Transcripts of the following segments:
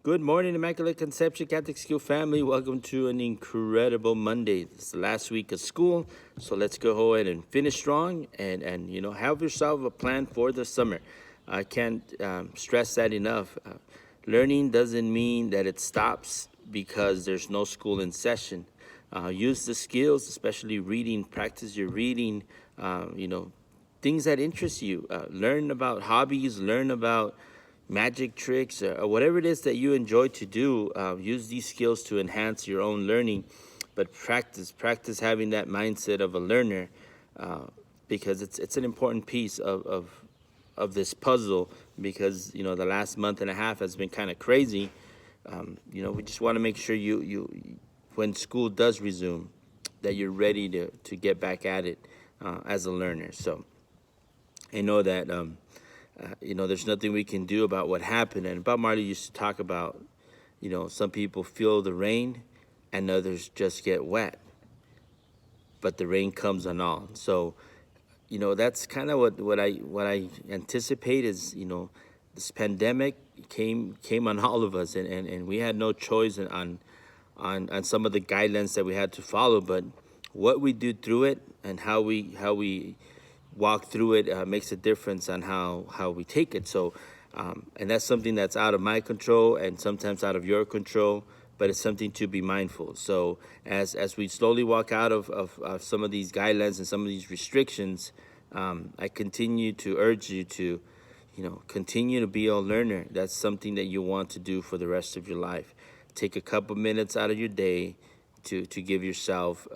Good morning, Immaculate Conception Catholic School family. Welcome to an incredible Monday. This is the last week of school, so let's go ahead and finish strong and have yourself a plan for the summer. I can't stress that enough. Learning doesn't mean that it stops because there's no school in session. Use the skills, especially reading. Practice your reading. Things that interest you. Learn about hobbies. Learn about magic tricks, or whatever it is that you enjoy to do. Use these skills to enhance your own learning, but practice having that mindset of a learner, because it's an important piece of this puzzle. Because the last month and a half has been kind of crazy. We just want to make sure you when school does resume, that you're ready to get back at it as a learner. So I know that. There's nothing we can do about what happened. And Bob Marley used to talk about, some people feel the rain and others just get wet, but the rain comes on all. So, that's kind of what I anticipate is, this pandemic came on all of us, and we had no choice on some of the guidelines that we had to follow. But what we do through it and how we walk through it makes a difference on how we take it. So, and that's something that's out of my control and sometimes out of your control, but it's something to be mindful. So as we slowly walk out of some of these guidelines and some of these restrictions, I continue to urge you to, continue to be a learner. That's something that you want to do for the rest of your life. Take a couple minutes out of your day to give yourself,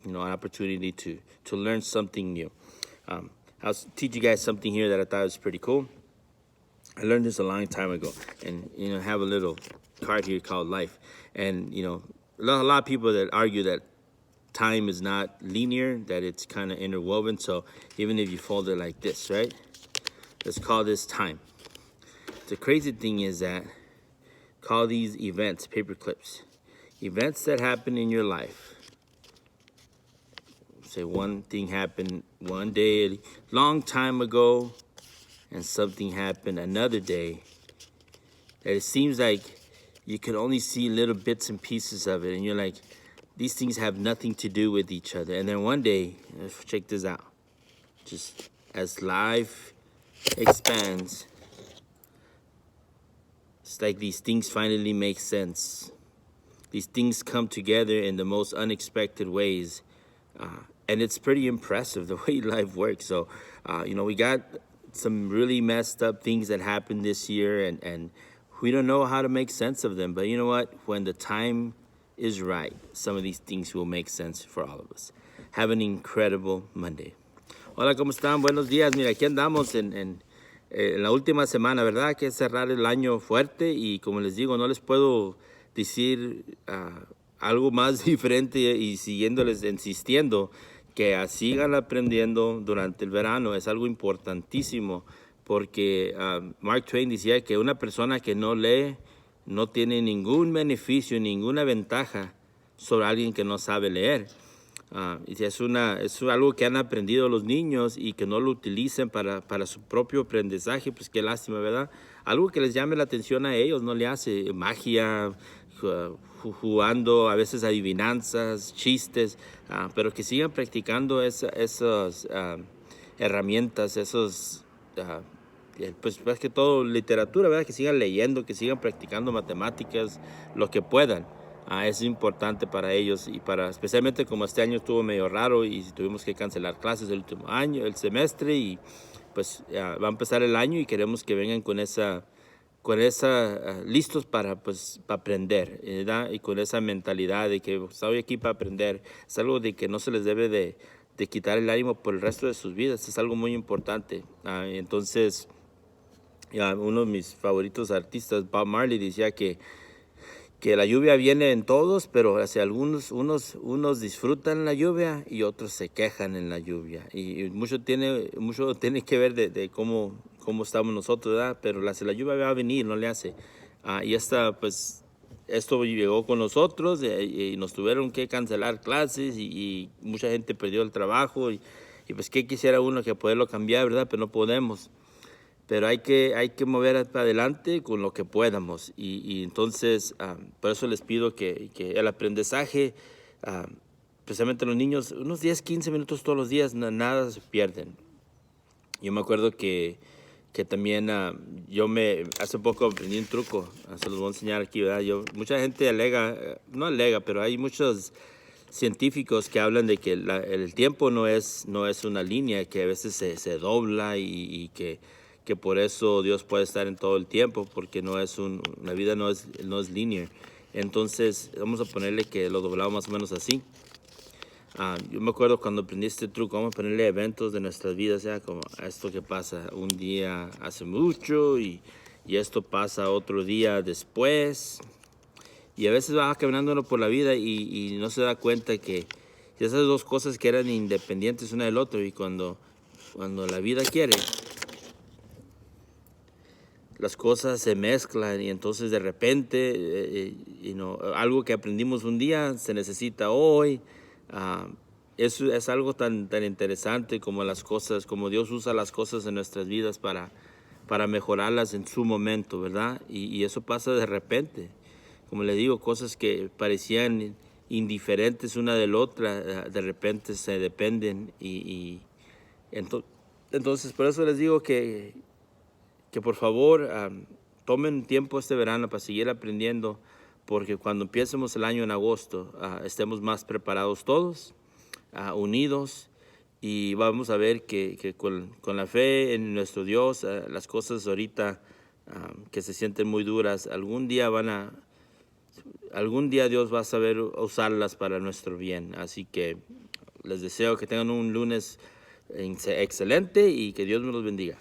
an opportunity to learn something new. I'll teach you guys something here that I thought was pretty cool. I learned this a long time ago, and have a little card here called life. And a lot of people that argue that time is not linear, that it's kind of interwoven. So even if you fold it like this, right? Let's call this time. The crazy thing is that call these events paper clips. Events that happen in your life. Say one thing happened one day a long time ago, and something happened another day that it seems like you can only see little bits and pieces of it, and you're like, these things have nothing to do with each other. And then one day, check this out, just as life expands, it's like these things finally make sense. These things come together in the most unexpected ways. And it's pretty impressive the way life works. So, we got some really messed up things that happened this year, and we don't know how to make sense of them. But you know what? When the time is right, some of these things will make sense for all of us. Have an incredible Monday. Hola, ¿cómo están? Buenos días. Mira, aquí andamos en la última semana, ¿verdad? Que es cerrar el año fuerte, y como les digo, no les puedo decir algo más diferente y siguiéndoles insistiendo que sigan aprendiendo durante el verano. Es algo importantísimo porque Mark Twain decía que una persona que no lee no tiene ningún beneficio, ninguna ventaja sobre alguien que no sabe leer. Y es algo que han aprendido los niños y que no lo utilicen para su propio aprendizaje, pues qué lástima, ¿verdad? Algo que les llame la atención a ellos, no le hace magia, jugando a veces adivinanzas, chistes, pero que sigan practicando esas herramientas, pues más que todo literatura, ¿verdad? Que sigan leyendo, que sigan practicando matemáticas, lo que puedan. Es importante para ellos, y especialmente como este año estuvo medio raro y tuvimos que cancelar clases el último año, el semestre, y pues va a empezar el año y queremos que vengan con esa listos para aprender, ¿verdad? Y con esa mentalidad de que estoy aquí para aprender. Es algo de que no se les debe de quitar el ánimo por el resto de sus vidas. Es algo muy importante. Entonces, uno de mis favoritos artistas, Bob Marley, decía que la lluvia viene en todos, pero unos disfrutan la lluvia y otros se quejan en la lluvia. Y mucho tiene que ver de cómo estamos nosotros, ¿verdad? Pero la lluvia va a venir, no le hace. Y esto llegó con nosotros, y nos tuvieron que cancelar clases, y mucha gente perdió el trabajo. Y pues qué quisiera uno que poderlo cambiar, ¿verdad? Pero no podemos. pero hay que mover para adelante con lo que podamos. Y entonces, por eso les pido que el aprendizaje, especialmente los niños, unos 10, 15 minutos todos los días, nada se pierden. Yo me acuerdo que también hace poco aprendí un truco, se los voy a enseñar aquí, ¿verdad? Mucha gente no alega, pero hay muchos científicos que hablan de que el tiempo no es una línea, que a veces se dobla y que por eso Dios puede estar en todo el tiempo, porque la vida no es lineal. Entonces, vamos a ponerle que lo doblamos más o menos así. Yo me acuerdo cuando aprendí este truco, vamos a ponerle eventos de nuestras vidas, ya como esto que pasa un día hace mucho y esto pasa otro día después. Y a veces va caminándolo por la vida y no se da cuenta que esas dos cosas que eran independientes una del otro, y cuando la vida quiere, las cosas se mezclan y entonces de repente algo que aprendimos un día se necesita hoy. Eso es algo tan interesante como las cosas, como Dios usa las cosas en nuestras vidas para mejorarlas en su momento, ¿verdad? Y eso pasa de repente. Como le digo, cosas que parecían indiferentes una de la otra, de repente se dependen. Entonces, por eso les digo que por favor tomen tiempo este verano para seguir aprendiendo, porque cuando empecemos el año en agosto, estemos más preparados todos, unidos, y vamos a ver que con la fe en nuestro Dios, las cosas ahorita que se sienten muy duras, algún día Dios va a saber usarlas para nuestro bien. Así que les deseo que tengan un lunes excelente y que Dios me los bendiga.